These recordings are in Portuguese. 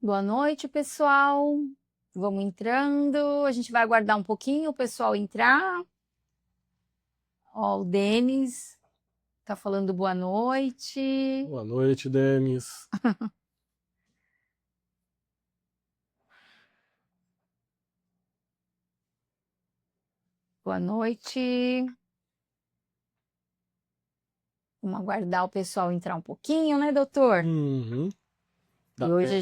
Boa noite, pessoal. Vamos entrando. A gente vai aguardar um pouquinho o pessoal entrar. Ó, o Denis tá falando boa noite. Boa noite, Denis. Boa noite. Vamos aguardar o pessoal entrar um pouquinho, né, doutor? Uhum. E hoje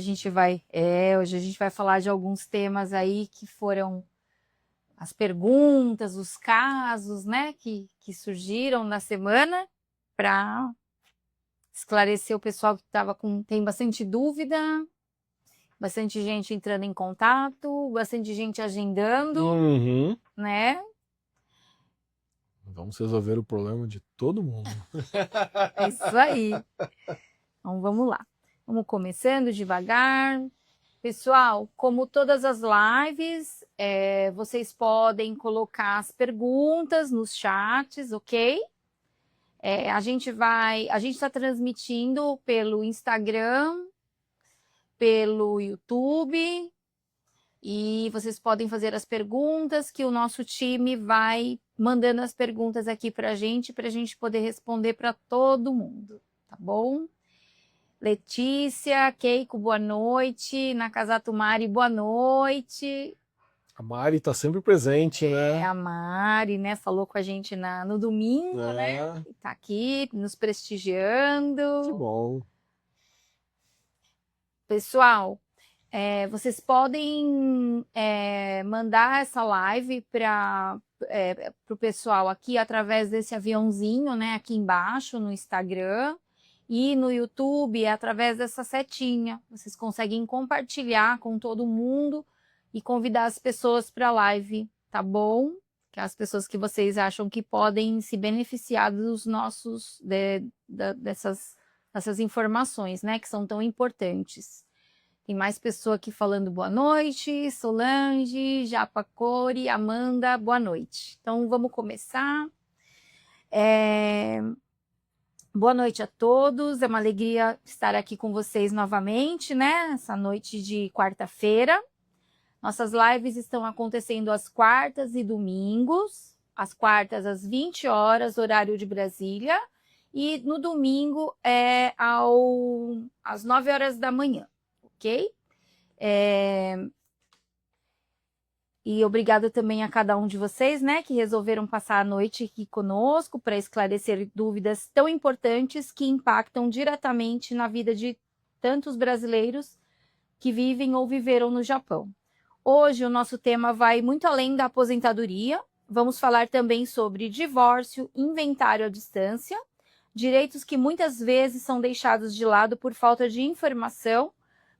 hoje a gente vai falar de alguns temas aí que foram as perguntas, os casos, né, que surgiram na semana para esclarecer o pessoal que tem bastante dúvida. Bastante gente entrando em contato, bastante gente agendando, Uhum. né? Vamos resolver o problema de todo mundo. É isso aí. Então vamos lá. Vamos começando devagar. Pessoal, como todas as lives, vocês podem colocar as perguntas nos chats, ok? A gente está transmitindo pelo Instagram, pelo YouTube, e vocês podem fazer as perguntas que o nosso time vai mandando as perguntas aqui para a gente poder responder para todo mundo, tá bom? Letícia, Keiko, boa noite. Nakazato Mari, boa noite. A Mari tá sempre presente, É né? a Mari, né? Falou com a gente no domingo, né? É, E tá aqui nos que prestigiando. bom. Pessoal, vocês podem mandar essa live para o pessoal aqui através desse aviãozinho, né? Aqui embaixo no Instagram e no YouTube através dessa setinha. Vocês conseguem compartilhar com todo mundo e convidar as pessoas para a live, tá bom? Que as pessoas que vocês acham que podem se beneficiar dos dessas informações, né? Que são tão importantes. Tem mais pessoa aqui falando boa noite, Solange, Japa Core, Amanda, boa noite. Então vamos começar. Boa noite a todos, é uma alegria estar aqui com vocês novamente, né? Essa noite de quarta-feira. Nossas lives estão acontecendo às quartas e domingos, às quartas às 20 horas, horário de Brasília, e no domingo às 9 horas da manhã, ok? E obrigada também a cada um de vocês, né, que resolveram passar a noite aqui conosco para esclarecer dúvidas tão importantes que impactam diretamente na vida de tantos brasileiros que vivem ou viveram no Japão. Hoje o nosso tema vai muito além da aposentadoria. Vamos falar também sobre divórcio, inventário à distância, direitos que muitas vezes são deixados de lado por falta de informação,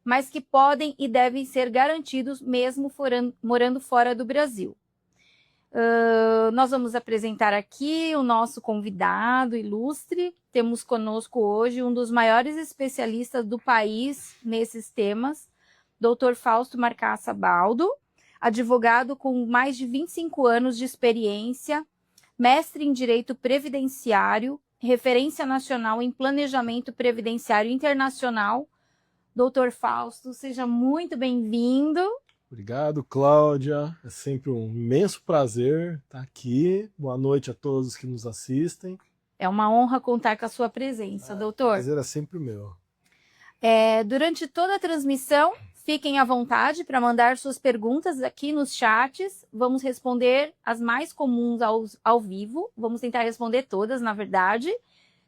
mas que podem e devem ser garantidos mesmo morando fora do Brasil. Nós vamos apresentar aqui o nosso convidado ilustre. Temos conosco hoje um dos maiores especialistas do país nesses temas, Dr. Fausto Marcaça Baldo, advogado com mais de 25 anos de experiência, mestre em Direito Previdenciário, referência nacional em Planejamento Previdenciário Internacional. Doutor Fausto, seja muito bem-vindo. Obrigado, Cláudia. É sempre um imenso prazer estar aqui. Boa noite a todos que nos assistem. É uma honra contar com a sua presença, O doutor. prazer é sempre meu. Durante toda a transmissão, fiquem à vontade para mandar suas perguntas aqui nos chats. Vamos responder as mais comuns ao vivo. Vamos tentar responder todas, na verdade.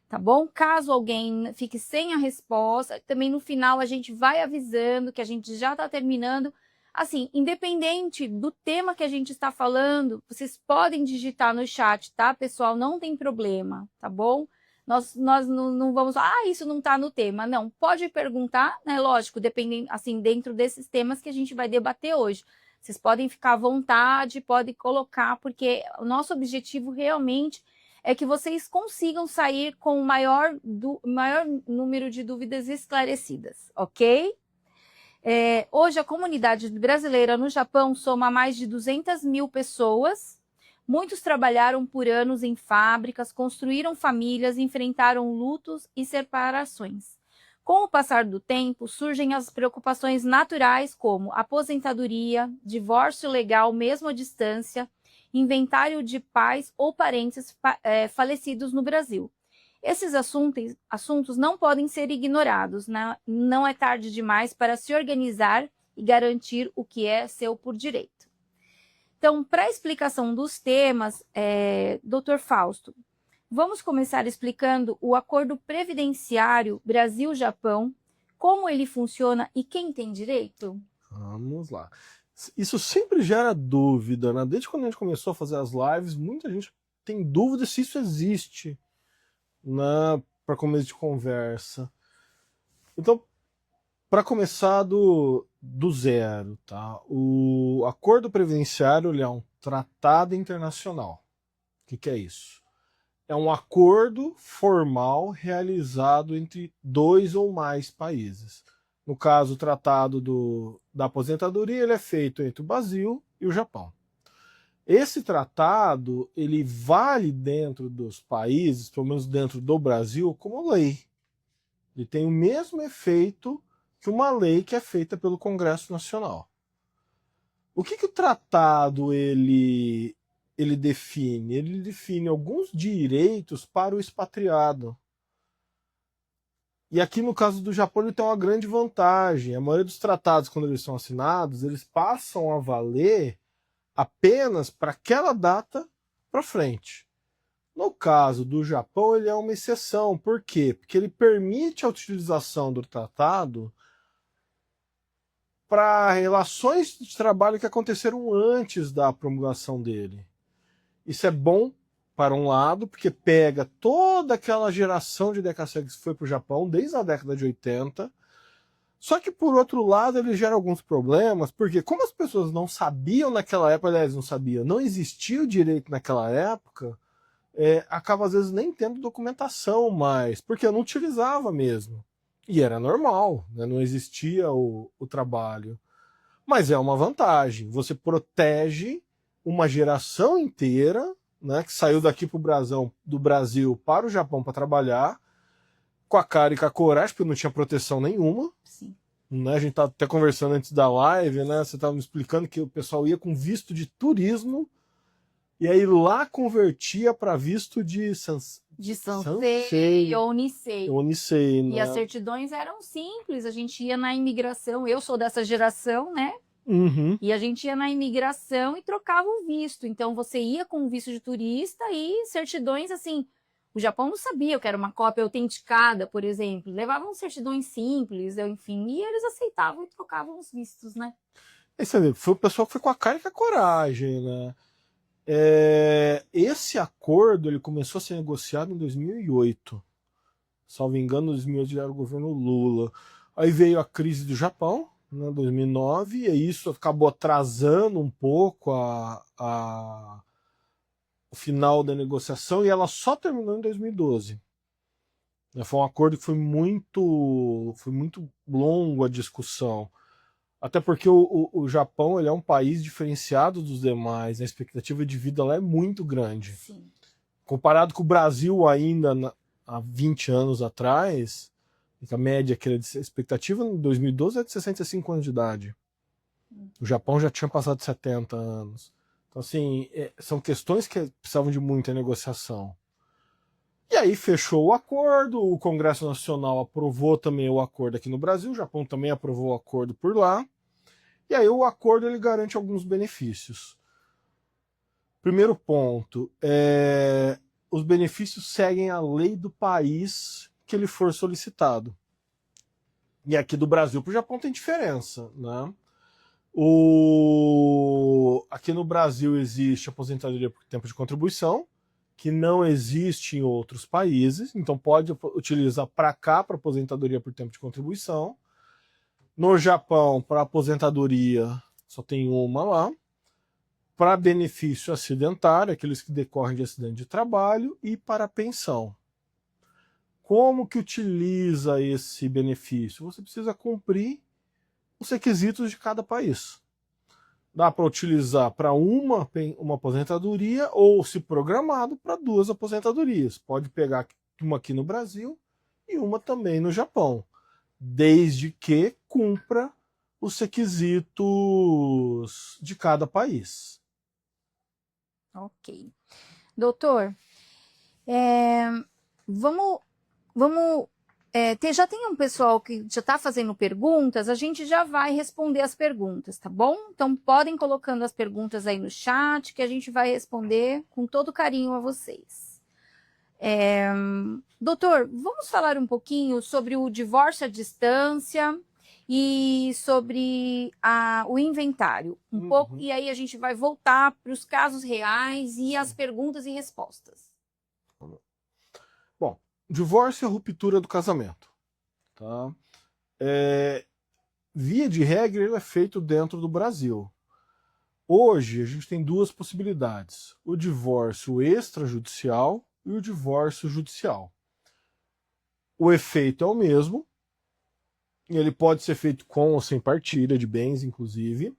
Tá bom? Caso alguém fique sem a resposta, também no final a gente vai avisando que a gente já está terminando. Assim, independente do tema que a gente está falando, vocês podem digitar no chat, tá, pessoal? Não tem problema, tá bom? Nós não vamos, isso não está no tema. Não, pode perguntar, né? Lógico, dependendo, assim, dentro desses temas que a gente vai debater hoje. Vocês podem ficar à vontade, podem colocar, porque o nosso objetivo realmente é que vocês consigam sair com o maior número de dúvidas esclarecidas, ok? Hoje, a comunidade brasileira no Japão soma mais de 200 mil pessoas. Muitos trabalharam por anos em fábricas, construíram famílias, enfrentaram lutos e separações. Com o passar do tempo, surgem as preocupações naturais como aposentadoria, divórcio legal mesmo à distância, inventário de pais ou parentes falecidos no Brasil. Esses assuntos não podem ser ignorados, né? Não é tarde demais para se organizar e garantir o que é seu por direito. Então, para a explicação dos temas, Dr. Fausto, vamos começar explicando o Acordo Previdenciário Brasil-Japão, como ele funciona e quem tem direito? Vamos lá. Isso sempre gera dúvida, né? Desde quando a gente começou a fazer as lives, muita gente tem dúvida se isso existe, né, para começo de conversa. Então, para começar do zero, tá? O Acordo Previdenciário ele é um tratado internacional. O que é isso? É um acordo formal realizado entre 2 ou mais países. No caso, o tratado da aposentadoria ele é feito entre o Brasil e o Japão. Esse tratado ele vale dentro dos países, pelo menos dentro do Brasil, como lei. Ele tem o mesmo efeito que uma lei que é feita pelo Congresso Nacional. O que o tratado ele define? Ele define alguns direitos para o expatriado. E aqui no caso do Japão ele tem uma grande vantagem. A maioria dos tratados, quando eles são assinados, eles passam a valer apenas para aquela data para frente. No caso do Japão, ele é uma exceção. Por quê? Porque ele permite a utilização do tratado para relações de trabalho que aconteceram antes da promulgação dele. Isso é bom para um lado, porque pega toda aquela geração de decassegues que foi para o Japão desde a década de 80. Só que, por outro lado, ele gera alguns problemas, porque como as pessoas não sabiam naquela época, aliás, não existia o direito naquela época, acaba às vezes nem tendo documentação mais, porque eu não utilizava mesmo. E era normal, né? Não existia o trabalho. Mas é uma vantagem, você protege uma geração inteira, né, que saiu daqui do Brasil para o Japão para trabalhar, com a cara e com a coragem, porque não tinha proteção nenhuma. Sim. Né, a gente tá até conversando antes da live, né? Você estava me explicando que o pessoal ia com visto de turismo e aí lá convertia para visto de Sansei ou Nisei. Onisei, né? E as certidões eram simples, a gente ia na imigração, eu sou dessa geração, né? Uhum. E a gente ia na imigração e trocava o visto. Então você ia com o visto de turista e certidões assim. O Japão não sabia que era uma cópia autenticada, por exemplo. Levavam certidões simples, enfim, e eles aceitavam e trocavam os vistos, né? Foi o pessoal que foi com a cara e com a coragem, né? Esse acordo ele começou a ser negociado em 2008. Salvo engano, em 2008 já era o governo Lula. Aí veio a crise do Japão, né, 2009, e isso acabou atrasando um pouco o final da negociação e ela só terminou em 2012. Foi um acordo que foi muito longo a discussão. Até porque o Japão ele é um país diferenciado dos demais, a expectativa de vida lá é muito grande. Sim. Comparado com o Brasil ainda há 20 anos atrás, a média que era de expectativa em 2012 é de 65 anos de idade. O Japão já tinha passado de 70 anos. Então, assim, são questões que precisavam de muita negociação. E aí fechou o acordo, o Congresso Nacional aprovou também o acordo aqui no Brasil, o Japão também aprovou o acordo por lá. E aí o acordo ele garante alguns benefícios. Primeiro ponto, os benefícios seguem a lei do país que ele for solicitado. E aqui do Brasil para o Japão tem diferença, né? Aqui no Brasil existe aposentadoria por tempo de contribuição, que não existe em outros países, então pode utilizar para cá para aposentadoria por tempo de contribuição. No Japão, para aposentadoria, só tem uma lá. Para benefício acidentário, aqueles que decorrem de acidente de trabalho, e para pensão. Como que utiliza esse benefício? Você precisa cumprir os requisitos de cada país. Dá para utilizar para uma aposentadoria ou, se programado, para 2 aposentadorias. Pode pegar uma aqui no Brasil e uma também no Japão. desde que cumpra os requisitos de cada país. Ok. Doutor, vamos já tem um pessoal que já está fazendo perguntas, a gente já vai responder as perguntas, tá bom? Então podem colocando as perguntas aí no chat que a gente vai responder com todo carinho a vocês. Doutor, vamos falar um pouquinho sobre o divórcio à distância e sobre o inventário, um pouco, e aí a gente vai voltar para os casos reais e as perguntas e respostas. Bom, divórcio é a ruptura do casamento. Tá? Via de regra, ele é feito dentro do Brasil. Hoje, a gente tem duas possibilidades: o divórcio extrajudicial e o divórcio judicial. O efeito é o mesmo, ele pode ser feito com ou sem partilha de bens, inclusive.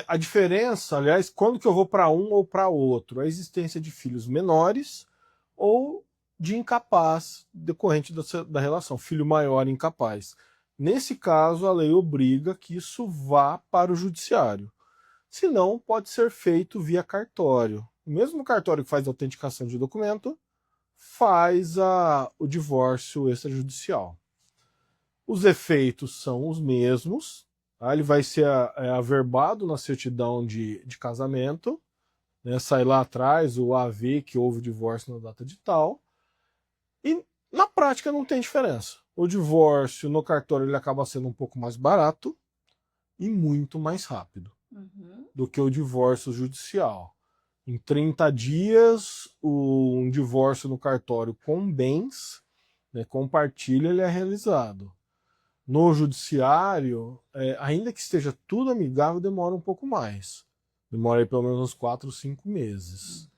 A diferença, aliás, quando que eu vou para um ou para outro? A existência de filhos menores ou de incapaz decorrente da relação, filho maior incapaz. Nesse caso, a lei obriga que isso vá para o judiciário. Se não, pode ser feito via cartório. O mesmo cartório que faz a autenticação de documento faz o divórcio extrajudicial. Os efeitos são os mesmos. Tá? Ele vai ser averbado na certidão de casamento, né? Sai lá atrás o AV que houve divórcio na data de tal. E na prática não tem diferença. O divórcio no cartório ele acaba sendo um pouco mais barato e muito mais rápido do que o divórcio judicial. Em 30 dias, um divórcio no cartório com bens, né, com partilha, ele é realizado. No judiciário, ainda que esteja tudo amigável, demora um pouco mais. Demora aí pelo menos uns 4 ou 5 meses.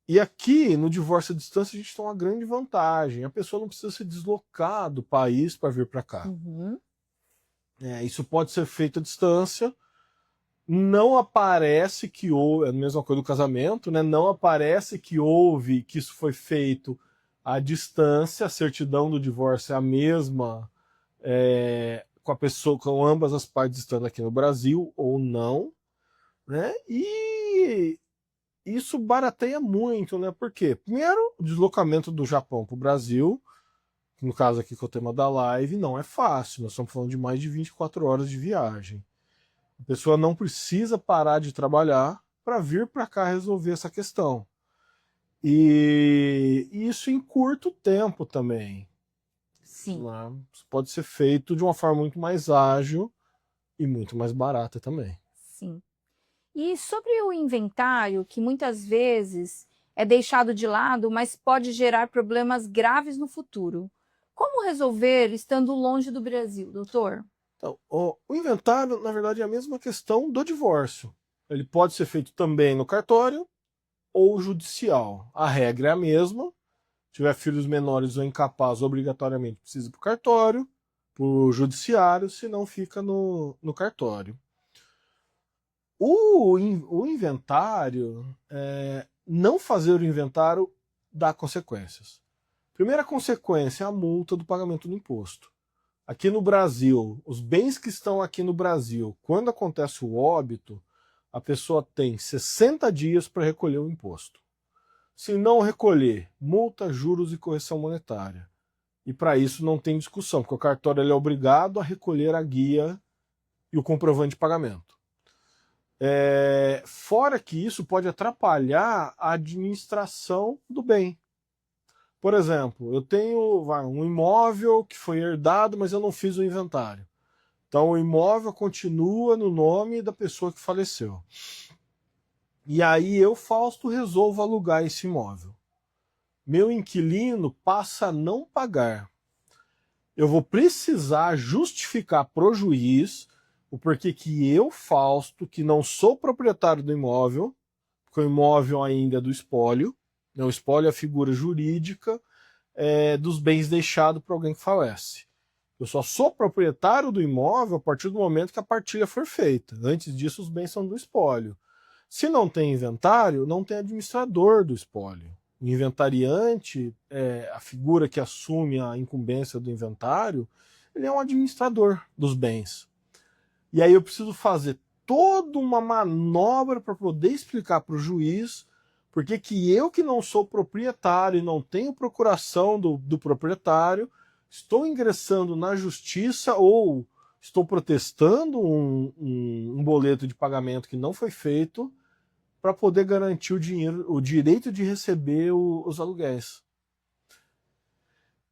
E aqui, no divórcio à distância, a gente tem uma grande vantagem. A pessoa não precisa se deslocar do país para vir para cá. Isso pode ser feito à distância. Não aparece que houve, é a mesma coisa do casamento, né? Não aparece que houve, que isso foi feito à distância. A certidão do divórcio é a mesma com a pessoa, com ambas as partes estando aqui no Brasil ou não, né? E isso barateia muito, né? Por quê? Primeiro, o deslocamento do Japão para o Brasil, no caso aqui que é o tema da live, não é fácil. Nós estamos falando de mais de 24 horas de viagem. A pessoa não precisa parar de trabalhar para vir para cá resolver essa questão. E isso em curto tempo também. Sim. Né? Isso pode ser feito de uma forma muito mais ágil e muito mais barata também. Sim. E sobre o inventário, que muitas vezes é deixado de lado, mas pode gerar problemas graves no futuro. Como resolver estando longe do Brasil, doutor? Então, o inventário, na verdade, é a mesma questão do divórcio. Ele pode ser feito também no cartório ou judicial. A regra é a mesma. Se tiver filhos menores ou incapazes, obrigatoriamente precisa ir para o cartório, para o judiciário, senão fica no cartório. O inventário, não fazer o inventário dá consequências. Primeira consequência é a multa do pagamento do imposto. Aqui no Brasil, os bens que estão aqui no Brasil, quando acontece o óbito, a pessoa tem 60 dias para recolher o imposto. Se não recolher, multa, juros e correção monetária. E para isso não tem discussão, porque o cartório ele é obrigado a recolher a guia e o comprovante de pagamento. Fora que isso pode atrapalhar a administração do bem. Por exemplo, eu tenho um imóvel que foi herdado, mas eu não fiz o inventário. Então o imóvel continua no nome da pessoa que faleceu. E aí eu, Fausto, resolvo alugar esse imóvel. Meu inquilino passa a não pagar. Eu vou precisar justificar para o juiz o porquê que eu, Fausto, que não sou proprietário do imóvel, porque o imóvel ainda é do espólio, né? O espólio é a figura jurídica dos bens deixados para alguém que falece. Eu só sou proprietário do imóvel a partir do momento que a partilha for feita. Antes disso, os bens são do espólio. Se não tem inventário, não tem administrador do espólio. O inventariante, a figura que assume a incumbência do inventário, ele é um administrador dos bens. E aí eu preciso fazer toda uma manobra para poder explicar para o juiz por que eu, que não sou proprietário e não tenho procuração do proprietário, estou ingressando na justiça ou estou protestando um boleto de pagamento que não foi feito para poder garantir o direito de receber os aluguéis.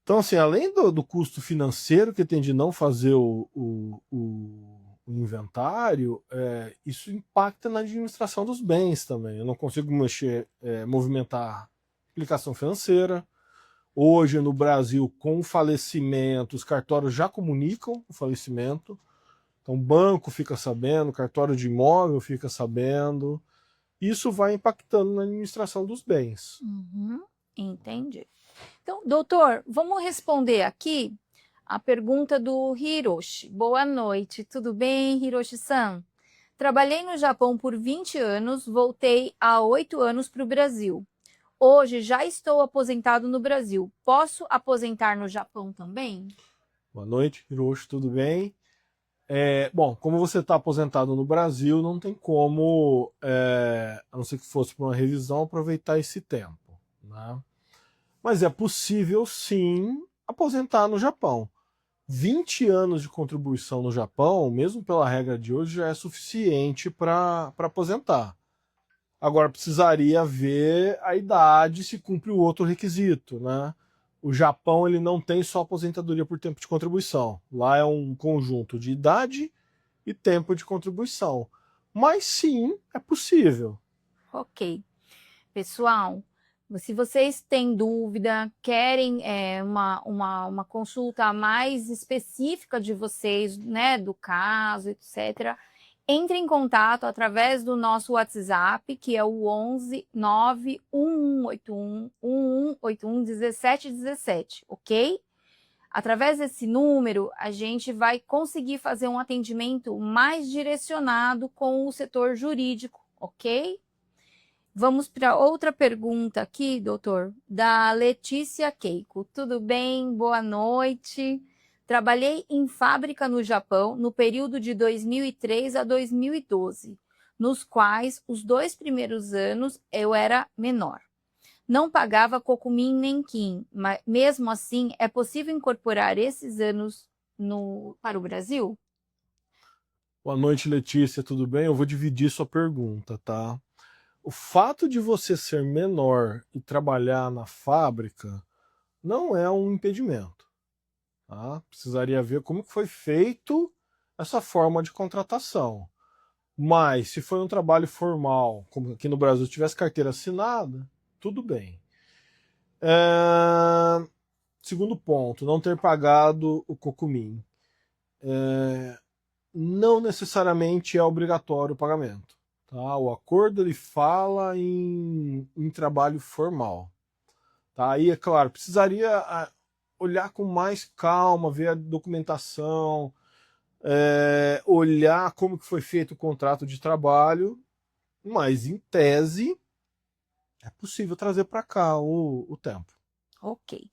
Então, assim, além do custo financeiro que tem de não fazer o inventário, isso impacta na administração dos bens também. Eu não consigo movimentar aplicação financeira. Hoje, no Brasil, com o falecimento, os cartórios já comunicam o falecimento. Então, o banco fica sabendo, o cartório de imóvel fica sabendo. Isso vai impactando na administração dos bens. Uhum, entendi. Então, doutor, vamos responder aqui a pergunta do Hiroshi. Boa noite, tudo bem, Hiroshi-san? Trabalhei no Japão por 20 anos, voltei há 8 anos para o Brasil. Hoje já estou aposentado no Brasil. Posso aposentar no Japão também? Boa noite, Hiroshi, tudo bem? Bom, como você está aposentado no Brasil, não tem como, a não ser que fosse para uma revisão, aproveitar esse tempo, né? Mas é possível, sim, aposentar no Japão. 20 anos de contribuição no Japão, mesmo pela regra de hoje, já é suficiente para aposentar. Agora, precisaria ver a idade se cumpre o outro requisito, né? O Japão, ele não tem só aposentadoria por tempo de contribuição. Lá é um conjunto de idade e tempo de contribuição. Mas sim, é possível. Ok. Pessoal, se vocês têm dúvida, querem uma consulta mais específica de vocês, né, do caso, etc., entre em contato através do nosso WhatsApp, que é o 11 91181 1181 1717, ok? Através desse número, a gente vai conseguir fazer um atendimento mais direcionado com o setor jurídico, ok? Vamos para outra pergunta aqui, doutor, da Letícia Keiko. Tudo bem? Boa noite. Trabalhei em fábrica no Japão no período de 2003 a 2012, nos quais os 2 primeiros anos eu era menor. Não pagava Kokumin nem Kin, mas mesmo assim é possível incorporar esses anos para o Brasil? Boa noite, Letícia, tudo bem? Eu vou dividir sua pergunta, tá? O fato de você ser menor e trabalhar na fábrica não é um impedimento. Tá? Precisaria ver como que foi feito essa forma de contratação. Mas se foi um trabalho formal, como aqui no Brasil tivesse carteira assinada, tudo bem. Segundo ponto, não ter pagado o Cocumin. Não necessariamente é obrigatório o pagamento. Tá? O acordo ele fala em trabalho formal. Tá? Aí, é claro, precisaria olhar com mais calma, ver a documentação, olhar como que foi feito o contrato de trabalho, mas em tese é possível trazer para cá o tempo. Ok.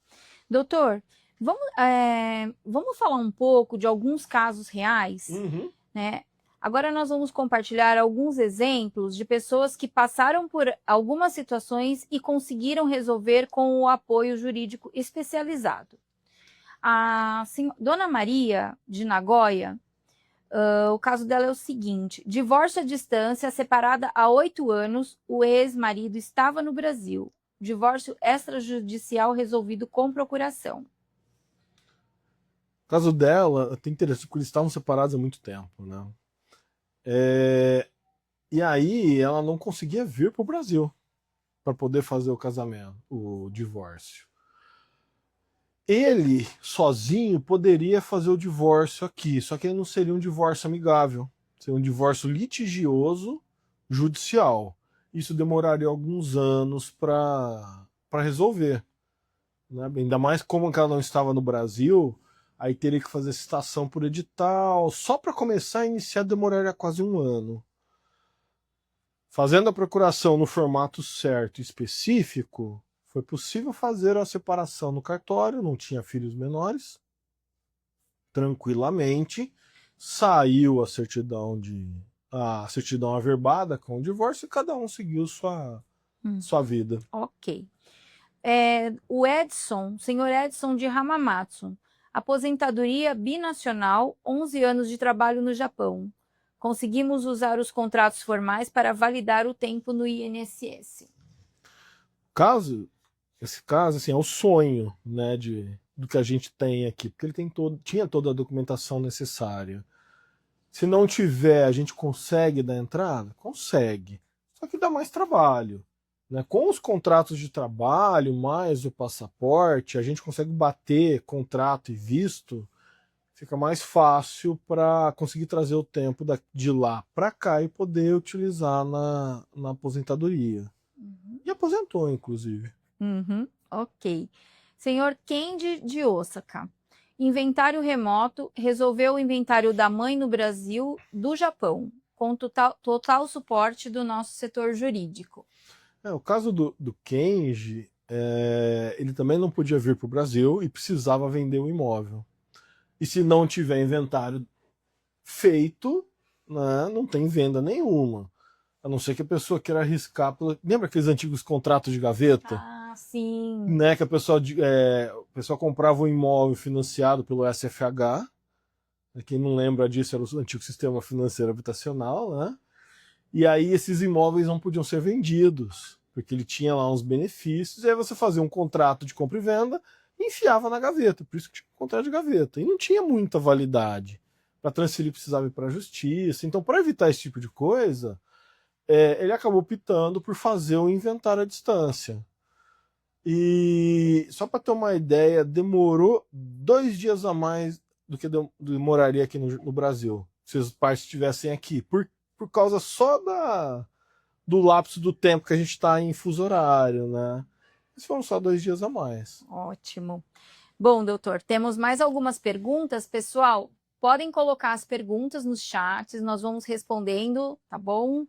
Doutor, vamos falar um pouco de alguns casos reais, né? Agora nós vamos compartilhar alguns exemplos de pessoas que passaram por algumas situações e conseguiram resolver com o apoio jurídico especializado. Dona Maria, de Nagoya, o caso dela é o seguinte: divórcio à distância, separada há 8 anos, o ex-marido estava no Brasil. Divórcio extrajudicial resolvido com procuração. O caso dela tem interesse, porque eles estavam separados há muito tempo, né? E aí ela não conseguia vir para o Brasil para poder fazer o casamento, o divórcio. Ele sozinho poderia fazer o divórcio aqui, só que ele não seria um divórcio amigável, seria um divórcio litigioso judicial. Isso demoraria alguns anos para resolver, né? Ainda mais como ela não estava no Brasil, aí teria que fazer citação por edital, só para começar a iniciar demoraria quase um ano. Fazendo a procuração no formato certo e específico, Foi possível fazer a separação no cartório, não tinha filhos menores, tranquilamente, saiu a certidão averbada com o divórcio e cada um seguiu sua vida. Ok. O senhor Edson de Hamamatsu, aposentadoria binacional, 11 anos de trabalho no Japão. Conseguimos usar os contratos formais para validar o tempo no INSS. Esse caso assim, é o sonho, né, do que a gente tem aqui, porque ele tinha toda a documentação necessária. Se não tiver, a gente consegue dar entrada? Consegue. Só que dá mais trabalho. Né? Com os contratos de trabalho, mais o passaporte, a gente consegue bater contrato e visto, fica mais fácil para conseguir trazer o tempo de lá para cá e poder utilizar na aposentadoria. E aposentou, inclusive. Ok. Senhor Kendi de Osaka. Inventário remoto, resolveu o inventário da mãe no Brasil, do Japão, com total suporte do nosso setor jurídico. O caso do Kenji, ele também não podia vir para o Brasil e precisava vender o imóvel. E se não tiver inventário feito, né, não tem venda nenhuma. A não ser que a pessoa queira arriscar. Lembra aqueles antigos contratos de gaveta? Ah, sim. Né, que a pessoa comprava um imóvel financiado pelo SFH. Quem não lembra disso era o antigo sistema financeiro habitacional, né? E aí esses imóveis não podiam ser vendidos, porque ele tinha lá uns benefícios, e aí você fazia um contrato de compra e venda e enfiava na gaveta, por isso que tinha um contrato de gaveta. E não tinha muita validade. Para transferir precisava ir para a justiça. Então, para evitar esse tipo de coisa, ele acabou optando por fazer o inventário à distância. E só para ter uma ideia, demorou 2 dias a mais do que demoraria aqui no Brasil, se os pais estivessem aqui, por causa só do lapso do tempo que a gente está em fuso horário, né? Esses foram só 2 dias a mais. Ótimo. Bom, doutor, temos mais algumas perguntas. Pessoal, podem colocar as perguntas nos chats, nós vamos respondendo, tá bom?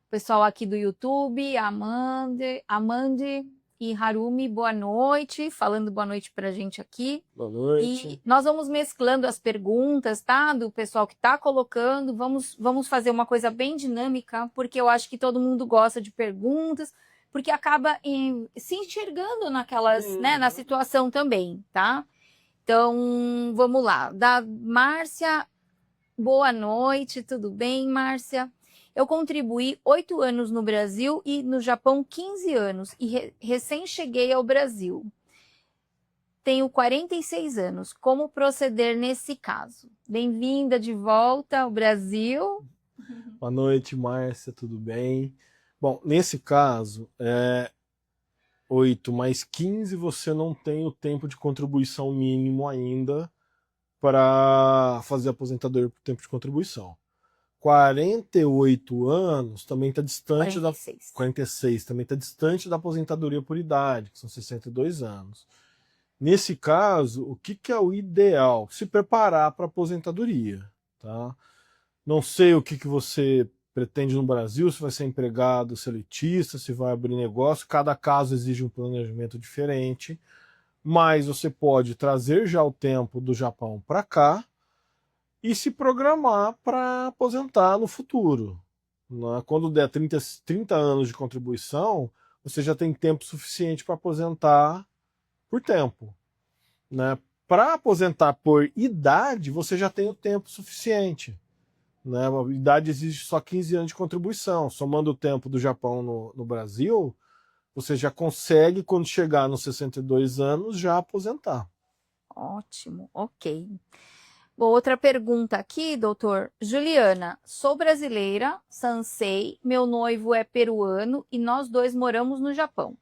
Pessoal aqui do YouTube, Amande e Harumi, boa noite, falando boa noite para a gente aqui. Boa noite. E nós vamos mesclando as perguntas, tá? Do pessoal que está colocando, vamos fazer uma coisa bem dinâmica, porque eu acho que todo mundo gosta de perguntas, porque acaba se enxergando naquelas, né, na situação também, tá? Então, vamos lá. Da Márcia, boa noite, tudo bem, Márcia? Eu contribuí 8 anos no Brasil e no Japão 15 anos e recém cheguei ao Brasil. Tenho 46 anos. Como proceder nesse caso? Bem-vinda de volta ao Brasil. Boa noite, Márcia, tudo bem? Bom, nesse caso, 8 mais 15, você não tem o tempo de contribuição mínimo ainda para fazer aposentadoria por tempo de contribuição. 48 anos também está distante 46 também está distante da aposentadoria por idade, que são 62 anos. Nesse caso, o que é o ideal? Se preparar para a aposentadoria, tá? Não sei o que você pretende no Brasil, se vai ser empregado seletista, se vai abrir negócio, cada caso exige um planejamento diferente, mas você pode trazer já o tempo do Japão para cá e se programar para aposentar no futuro. Né? Quando der 30 anos de contribuição, você já tem tempo suficiente para aposentar por tempo. Né? Para aposentar por idade, você já tem o tempo suficiente. Né? A idade exige só 15 anos de contribuição. Somando o tempo do Japão no Brasil, você já consegue, quando chegar nos 62 anos, já aposentar. Ótimo, ok. Bom, outra pergunta aqui, doutor. Juliana, sou brasileira, Sansei, meu noivo é peruano e nós dois moramos no Japão.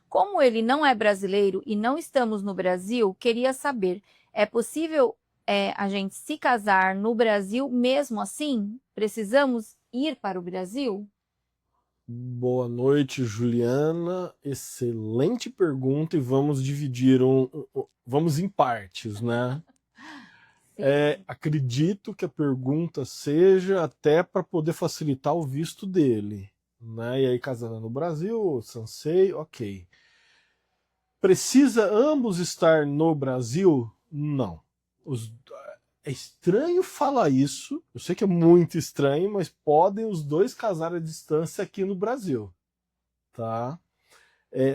Como ele não é brasileiro e não estamos no Brasil, queria saber, é possível a gente se casar no Brasil mesmo assim? Precisamos ir para o Brasil? Boa noite, Juliana. Excelente pergunta e vamos dividir vamos em partes, né? Acredito que a pergunta seja até para poder facilitar o visto dele, né? E aí casando no Brasil, Sansei, ok. Precisa ambos estar no Brasil? Não. É estranho falar isso, eu sei que é muito estranho, mas podem os dois casar à distância aqui no Brasil, tá?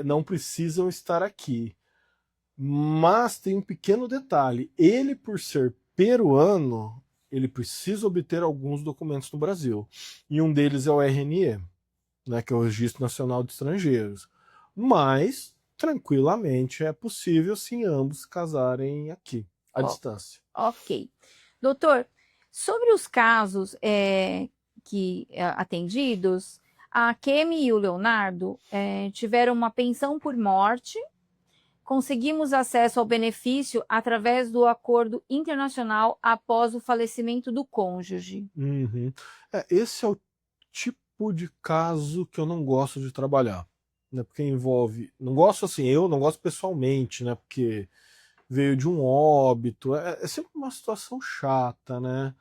Não precisam estar aqui. Mas tem um pequeno detalhe, ele por ser peruano, ele precisa obter alguns documentos no Brasil, e um deles é o RNE, né, que é o Registro Nacional de Estrangeiros. Mas, tranquilamente, é possível sim ambos casarem aqui, à distância. Ok. Doutor, sobre os casos atendidos, a Kemi e o Leonardo tiveram uma pensão por morte, conseguimos acesso ao benefício através do acordo internacional após o falecimento do cônjuge. Uhum. Esse é o tipo de caso que eu não gosto de trabalhar, né? Porque envolve, não gosto assim, eu não gosto pessoalmente, né? Porque veio de um óbito, é sempre uma situação chata, né?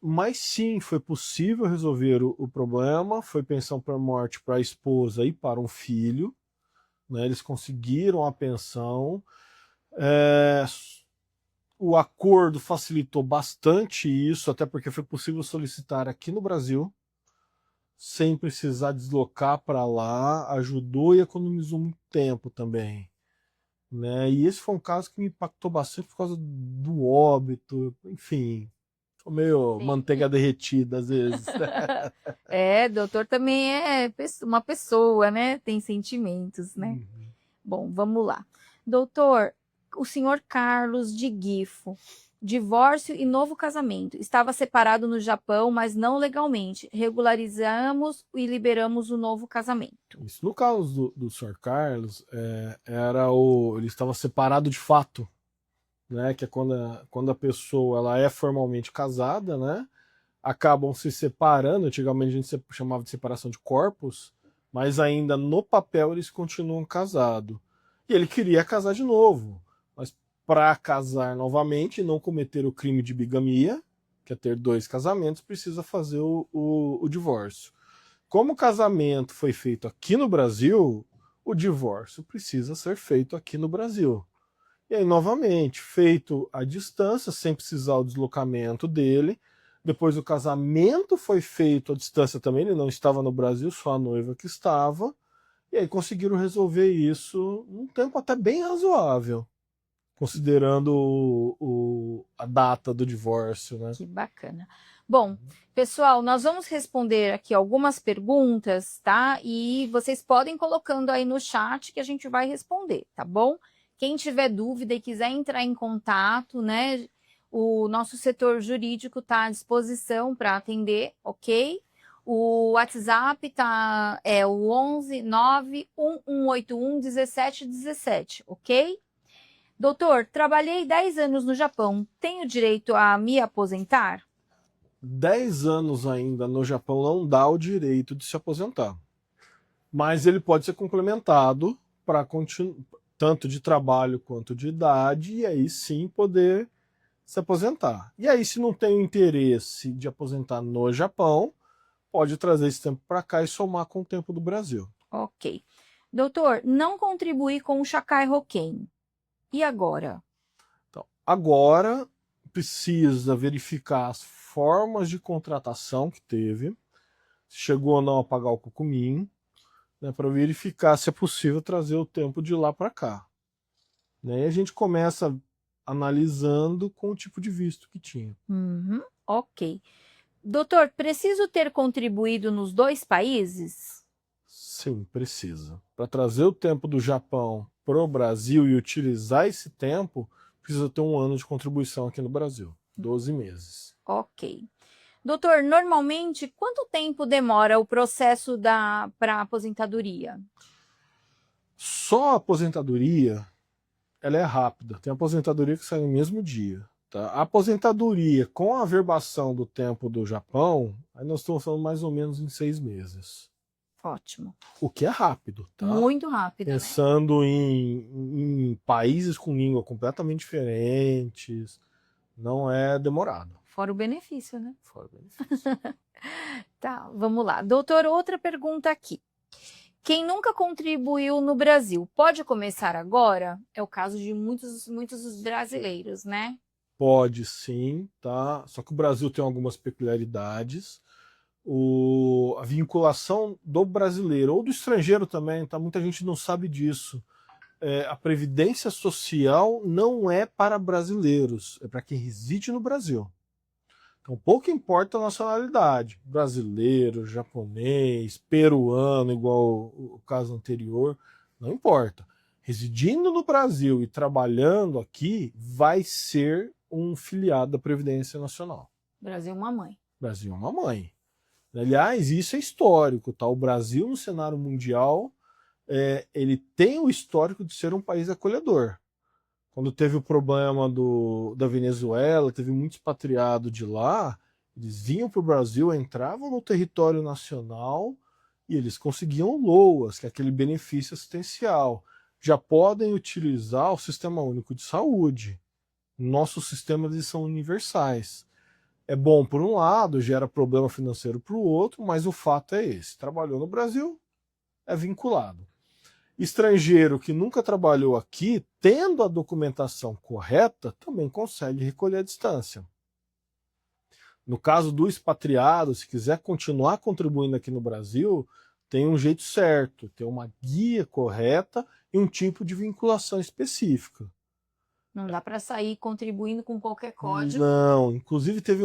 Mas sim, foi possível resolver o problema, foi pensão por morte para a esposa e para um filho, né? Eles conseguiram a pensão. O acordo facilitou bastante isso, até porque foi possível solicitar aqui no Brasil, sem precisar deslocar para lá, ajudou e economizou muito tempo também, né? E esse foi um caso que me impactou bastante por causa do óbito, enfim, tô meio Sim. manteiga derretida às vezes. Doutor também é uma pessoa, né? Tem sentimentos, né? Uhum. Bom, vamos lá. Doutor, o senhor Carlos de Gifo, divórcio e novo casamento. Estava separado no Japão, mas não legalmente. Regularizamos e liberamos o novo casamento. Isso. No caso do Sr. Carlos, ele estava separado de fato, né? Que é quando a pessoa ela é formalmente casada, né? Acabam se separando. Antigamente a gente chamava de separação de corpos, mas ainda no papel eles continuam casados. E ele queria casar de novo, mas para casar novamente e não cometer o crime de bigamia, que é ter dois casamentos, precisa fazer o divórcio. Como o casamento foi feito aqui no Brasil, o divórcio precisa ser feito aqui no Brasil. E aí, novamente, feito à distância, sem precisar o deslocamento dele. Depois o casamento foi feito à distância também, ele não estava no Brasil, só a noiva que estava. E aí conseguiram resolver isso num tempo até bem razoável, considerando a data do divórcio, né? Que bacana. Bom, pessoal, nós vamos responder aqui algumas perguntas, tá? E vocês podem colocando aí no chat que a gente vai responder, tá bom? Quem tiver dúvida e quiser entrar em contato, né? O nosso setor jurídico está à disposição para atender, ok? O WhatsApp é o 11 91181 1717, ok? Doutor, trabalhei 10 anos no Japão. Tenho direito a me aposentar? 10 anos ainda no Japão não dá o direito de se aposentar. Mas ele pode ser complementado para tanto de trabalho quanto de idade, e aí sim poder se aposentar. E aí, se não tem o interesse de aposentar no Japão, pode trazer esse tempo para cá e somar com o tempo do Brasil. Ok. Doutor, não contribuí com o Shakai Hoken. E agora? Então, agora precisa verificar as formas de contratação que teve, se chegou ou não a pagar o Kokumin, né, para verificar se é possível trazer o tempo de lá para cá. Né? E a gente começa analisando com o tipo de visto que tinha. Ok. Doutor, preciso ter contribuído nos dois países? Sim, precisa. Para trazer o tempo do Japão para o Brasil e utilizar esse tempo, precisa ter um ano de contribuição aqui no Brasil, 12 meses. Ok. Doutor, normalmente, quanto tempo demora o processo para aposentadoria? Só a aposentadoria, ela é rápida. Tem aposentadoria que sai no mesmo dia. Tá? A aposentadoria com a averbação do tempo do Japão, aí nós estamos falando mais ou menos em 6 meses. Ótimo. O que é rápido, tá? Muito rápido, né? Pensando em países com língua completamente diferentes, não é demorado. Fora o benefício, né? Fora o benefício. Tá, vamos lá. Doutor, outra pergunta aqui. Quem nunca contribuiu no Brasil, pode começar agora? É o caso de muitos brasileiros, né? Pode sim, tá? Só que o Brasil tem algumas peculiaridades. A vinculação do brasileiro ou do estrangeiro também, tá? Muita gente não sabe disso. A previdência social não é para brasileiros, é para quem reside no Brasil. Então, pouco importa a nacionalidade, brasileiro, japonês, peruano, igual o caso anterior, não importa. Residindo no Brasil e trabalhando aqui, vai ser um filiado da Previdência Nacional. Brasil é uma mãe. Brasil é uma mãe. Aliás, isso é histórico, tá? O Brasil no cenário mundial, ele tem o histórico de ser um país acolhedor. Quando teve o problema da Venezuela, teve muito expatriado de lá, eles vinham para o Brasil, entravam no território nacional e eles conseguiam LOAS, que é aquele benefício assistencial. Já podem utilizar o Sistema Único de Saúde. Nossos sistemas eles são universais. É bom por um lado, gera problema financeiro para o outro, mas o fato é esse. Trabalhou no Brasil, é vinculado. Estrangeiro que nunca trabalhou aqui, tendo a documentação correta, também consegue recolher a distância. No caso do expatriado, se quiser continuar contribuindo aqui no Brasil, tem um jeito certo, tem uma guia correta e um tipo de vinculação específica. Não dá para sair contribuindo com qualquer código. Não, inclusive teve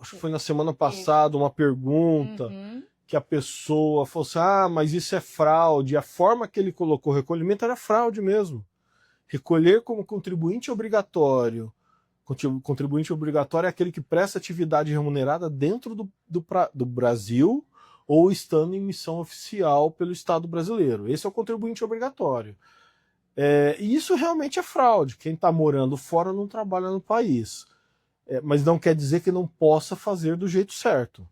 acho que foi na semana passada uma pergunta que a pessoa falou assim, mas isso é fraude. A forma que ele colocou o recolhimento era fraude mesmo. Recolher como contribuinte obrigatório. Contribuinte obrigatório é aquele que presta atividade remunerada dentro do Brasil ou estando em missão oficial pelo Estado brasileiro. Esse é o contribuinte obrigatório. E isso realmente é fraude. Quem está morando fora não trabalha no país. Mas não quer dizer que não possa fazer do jeito certo.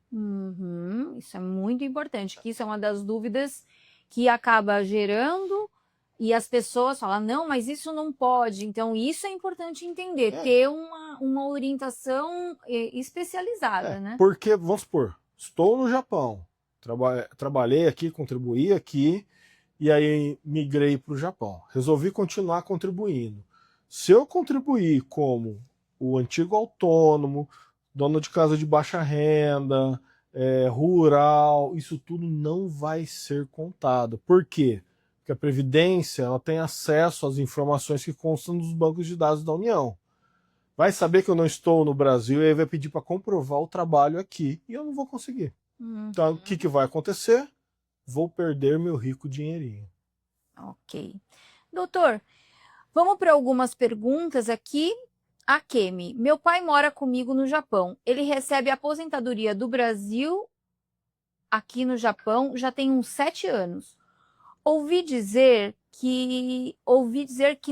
Isso é muito importante, que isso é uma das dúvidas que acaba gerando e as pessoas falam, não, mas isso não pode. Então, isso é importante entender, ter uma orientação especializada, né? Porque, vamos supor, estou no Japão, trabalhei aqui, contribuí aqui, e aí migrei para o Japão. Resolvi continuar contribuindo. Se eu contribuir como o antigo autônomo, dono de casa de baixa renda, rural, isso tudo não vai ser contado. Por quê? Porque a Previdência ela tem acesso às informações que constam nos bancos de dados da União. Vai saber que eu não estou no Brasil e aí vai pedir para comprovar o trabalho aqui. E eu não vou conseguir. Então, o que vai acontecer? Vou perder meu rico dinheirinho. Ok. Doutor, vamos para algumas perguntas aqui. A Kemi, meu pai mora comigo no Japão. Ele recebe a aposentadoria do Brasil aqui no Japão já tem uns 7 anos. Ouvi dizer que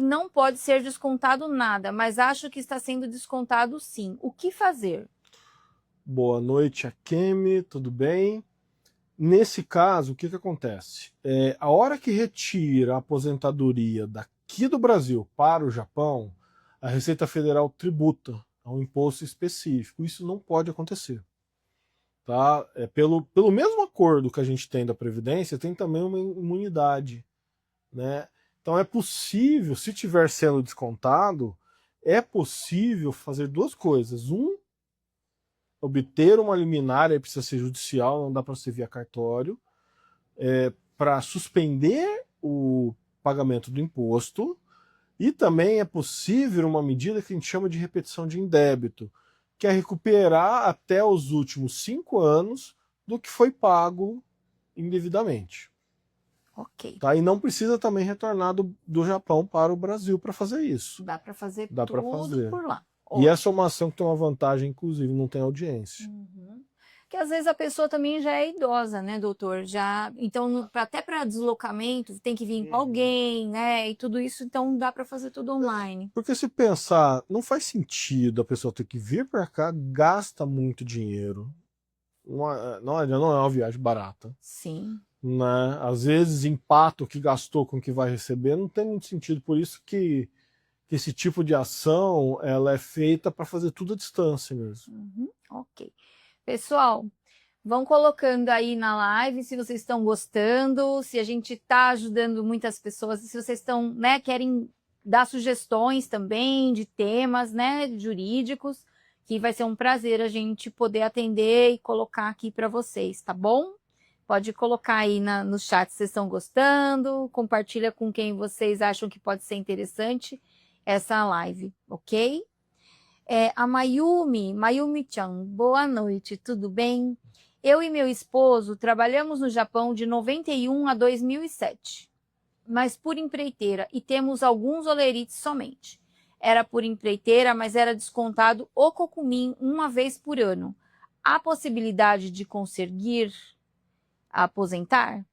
não pode ser descontado nada, mas acho que está sendo descontado sim. O que fazer? Boa noite, Akemi, tudo bem? Nesse caso, o que acontece? A hora que retira a aposentadoria daqui do Brasil para o Japão, a Receita Federal tributa a um imposto específico. Isso não pode acontecer. Tá? Pelo mesmo acordo que a gente tem da Previdência, tem também uma imunidade. Né? Então é possível, se estiver sendo descontado, é possível fazer duas coisas. Obter uma liminar, aí precisa ser judicial, não dá para ser via cartório, para suspender o pagamento do imposto, e também é possível uma medida que a gente chama de repetição de indébito, que é recuperar até os últimos 5 anos do que foi pago indevidamente. Ok. Tá? E não precisa também retornar do Japão para o Brasil para fazer isso. Dá para fazer Dá tudo para fazer. por lá. E essa é uma ação que tem uma vantagem, inclusive, não tem audiência. Que às vezes a pessoa também já é idosa, né, doutor? Então, até para deslocamento, tem que vir com alguém, né? E tudo isso, então dá para fazer tudo online. Porque se pensar, não faz sentido a pessoa ter que vir para cá, gasta muito dinheiro. Não é uma viagem barata. Sim. Né? Às vezes empata o que gastou com o que vai receber, não tem muito sentido. Por isso que esse tipo de ação ela é feita para fazer tudo à distância mesmo. Ok. Pessoal, Vão colocando aí na live se vocês estão gostando, se a gente está ajudando muitas pessoas, se vocês estão, né, querem dar sugestões também de temas, né, jurídicos, que vai ser um prazer a gente poder atender e colocar aqui para vocês, tá bom? Pode colocar aí no chat se vocês estão gostando, compartilha com quem vocês acham que pode ser interessante essa live, ok? A Mayumi-chan, boa noite, tudo bem? Eu e meu esposo trabalhamos no Japão de 91 a 2007, mas por empreiteira, e temos alguns olerites somente. Era por empreiteira, mas era descontado o kokumin uma vez por ano. Há possibilidade de conseguir aposentar?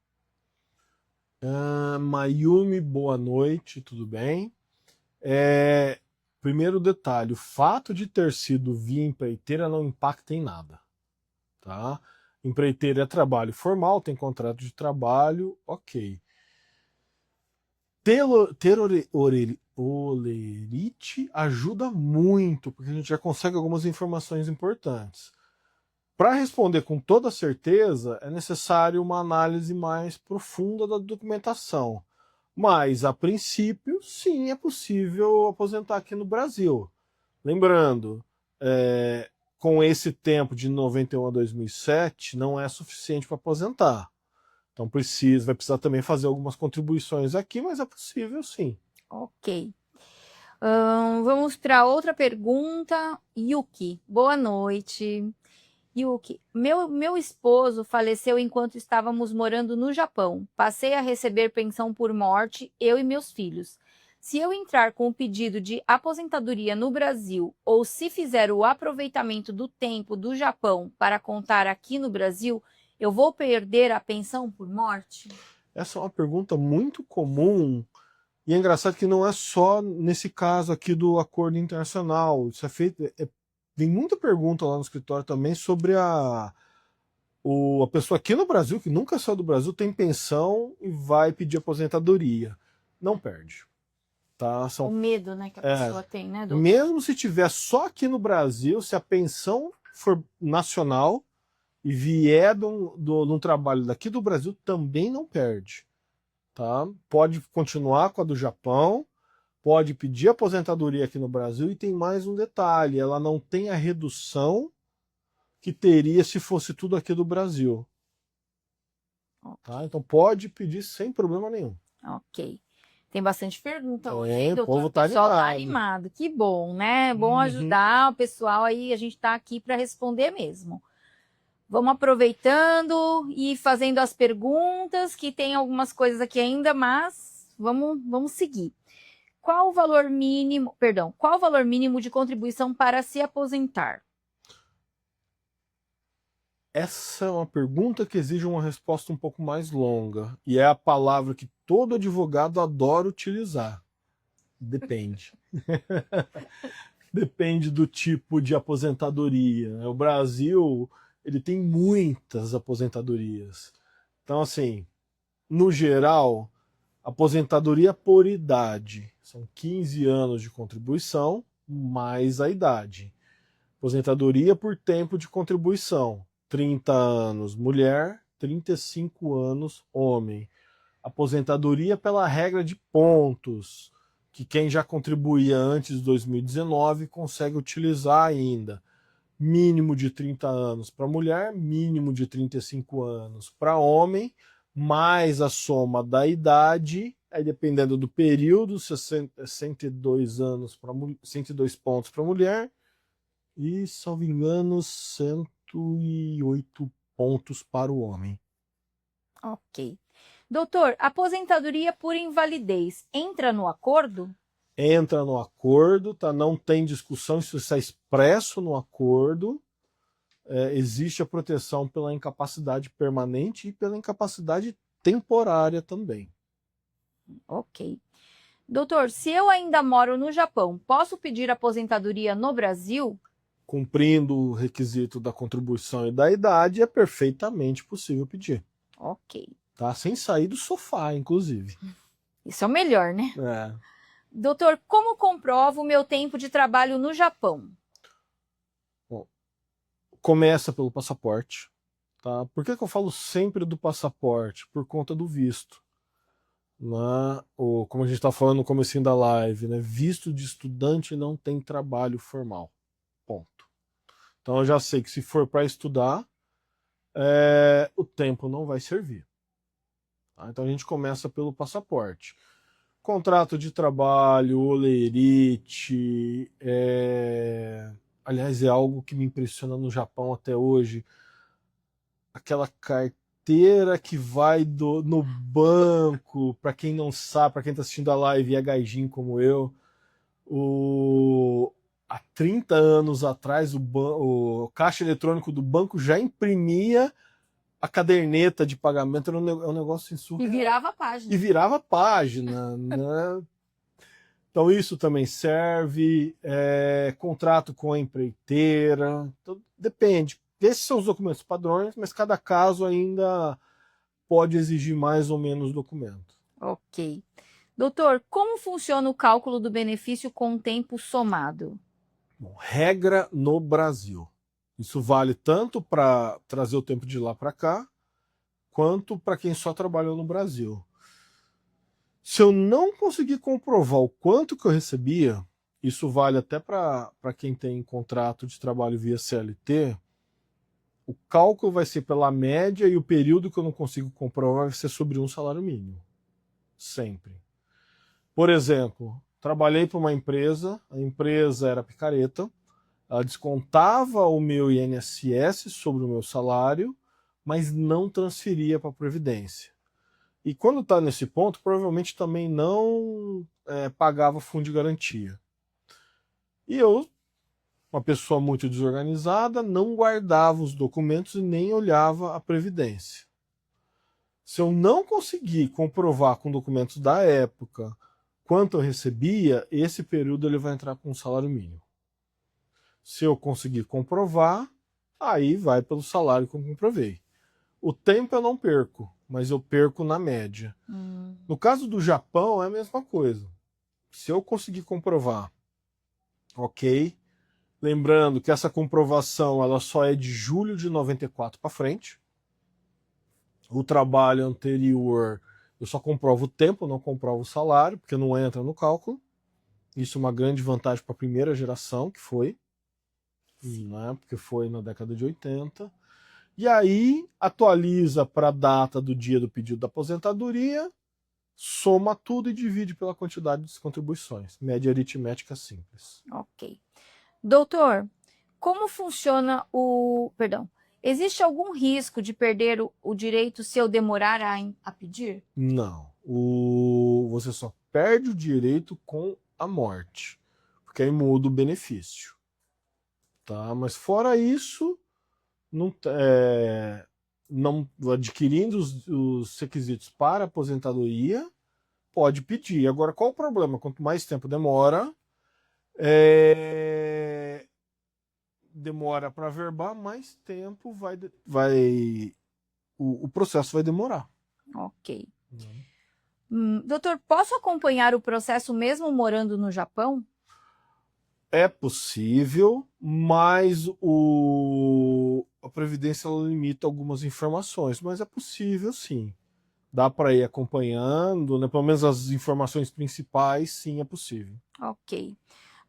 Mayumi, boa noite, tudo bem? Primeiro detalhe, o fato de ter sido via empreiteira não impacta em nada, tá? Empreiteira é trabalho formal, tem contrato de trabalho, ok. Ter olerite ajuda muito, porque a gente já consegue algumas informações importantes. Para responder com toda certeza, é necessário uma análise mais profunda da documentação. Mas, a princípio, sim, é possível aposentar aqui no Brasil. Lembrando, com esse tempo de 91 a 2007, não é suficiente para aposentar. Então vai precisar também fazer algumas contribuições aqui, mas é possível sim. Ok. Vamos para outra pergunta. Yuki, boa noite. Yuki, meu esposo faleceu enquanto estávamos morando no Japão. Passei a receber pensão por morte, eu e meus filhos. Se eu entrar com o pedido de aposentadoria no Brasil, ou se fizer o aproveitamento do tempo do Japão para contar aqui no Brasil, eu vou perder a pensão por morte? Essa é uma pergunta muito comum e é engraçado que não é só nesse caso aqui do acordo internacional. Isso é feito. Tem muita pergunta lá no escritório também sobre a pessoa aqui no Brasil, que nunca saiu do Brasil, tem pensão e vai pedir aposentadoria. Não perde. Tá? O medo, né, que a pessoa tem, né, doutor? Mesmo se tiver só aqui no Brasil, se a pensão for nacional e vier de um trabalho daqui do Brasil, também não perde. Tá? Pode continuar com a do Japão, pode pedir aposentadoria aqui no Brasil e tem mais um detalhe, ela não tem a redução que teria se fosse tudo aqui do Brasil. Tá? Então pode pedir sem problema nenhum. Ok. Tem bastante pergunta hoje, o doutor? povo O pessoal tá animado. animado. Que bom, né? É bom ajudar o pessoal aí. A gente tá aqui para responder mesmo. Vamos aproveitando e fazendo as perguntas, que tem algumas coisas aqui ainda, mas vamos seguir. Qual o valor mínimo de contribuição para se aposentar? Essa é uma pergunta que exige uma resposta um pouco mais longa. E é a palavra que todo advogado adora utilizar. Depende. Depende do tipo de aposentadoria. O Brasil, ele tem muitas aposentadorias. Então, assim, no geral, aposentadoria por idade. São 15 anos de contribuição, mais a idade. Aposentadoria por tempo de contribuição. 30 anos mulher, 35 anos homem. Aposentadoria pela regra de pontos, que quem já contribuía antes de 2019 consegue utilizar ainda. Mínimo de 30 anos para mulher, mínimo de 35 anos para homem, mais a soma da idade, aí dependendo do período, 102 anos para 102 pontos para mulher e, salvo engano, 108 pontos para o homem. Ok. Doutor, aposentadoria por invalidez entra no acordo? Entra no acordo, tá? Não tem discussão, isso está expresso no acordo. Existe a proteção pela incapacidade permanente e pela incapacidade temporária também. Ok. Doutor, se eu ainda moro no Japão, posso pedir aposentadoria no Brasil? Cumprindo o requisito da contribuição e da idade, é perfeitamente possível pedir. Ok. Tá? Sem sair do sofá, inclusive. Isso é o melhor, né? Doutor, como comprovo o meu tempo de trabalho no Japão? Bom, começa pelo passaporte. Tá? Por que que eu falo sempre do passaporte? Por conta do visto. Né? Como a gente está falando no comecinho da live, né? Visto de estudante não tem trabalho formal. Ponto. Então eu já sei que se for para estudar, o tempo não vai servir. Tá? Então a gente começa pelo passaporte. Contrato de trabalho, olerite, aliás, é algo que me impressiona no Japão até hoje. Aquela carteira que vai no banco, para quem não sabe, para quem está assistindo a live e é gaijin como eu, há 30 anos atrás o caixa eletrônico do banco já imprimia a caderneta de pagamento, era um negócio E surreal. virava a página. E virava página, né? Então isso também serve, contrato com a empreiteira, então, depende. Esses são os documentos padrões, mas cada caso ainda pode exigir mais ou menos documento. Ok. Doutor, como funciona o cálculo do benefício com o tempo somado? Bom, regra no Brasil. Isso vale tanto para trazer o tempo de lá para cá, quanto para quem só trabalhou no Brasil. Se eu não conseguir comprovar o quanto que eu recebia, isso vale até para quem tem contrato de trabalho via CLT, o cálculo vai ser pela média e o período que eu não consigo comprovar vai ser sobre um salário mínimo. Sempre. Por exemplo, trabalhei para uma empresa, a empresa era picareta, ela descontava o meu INSS sobre o meu salário, mas não transferia para a Previdência. E quando está nesse ponto, provavelmente também não pagava fundo de garantia. E eu, uma pessoa muito desorganizada, não guardava os documentos e nem olhava a Previdência. Se eu não conseguir comprovar com documentos da época quanto eu recebia, esse período ele vai entrar com um salário mínimo. Se eu conseguir comprovar, aí vai pelo salário que eu comprovei. O tempo eu não perco, mas eu perco na média. No caso do Japão, é a mesma coisa. Se eu conseguir comprovar, ok. Lembrando que essa comprovação ela só é de julho de 94 para frente. O trabalho anterior, eu só comprovo o tempo, não comprovo o salário, porque não entra no cálculo. Isso é uma grande vantagem para a primeira geração, que foi, né, porque foi na década de 80. E aí atualiza para a data do dia do pedido da aposentadoria, soma tudo e divide pela quantidade de contribuições. Média aritmética simples. Ok. Doutor, como funciona o... Perdão. Existe algum risco de perder o direito se eu demorar a pedir? Não. Você só perde o direito com a morte, porque aí muda o benefício. Tá? Mas fora isso, não adquirindo os requisitos para aposentadoria, pode pedir. Agora, qual o problema? Quanto mais tempo demora, demora para verbar, mais tempo o processo vai demorar. Ok. Doutor, posso acompanhar o processo mesmo morando no Japão? É possível, mas a Previdência ela limita algumas informações, mas é possível sim. Dá para ir acompanhando, né? Pelo menos as informações principais, sim, é possível. Ok.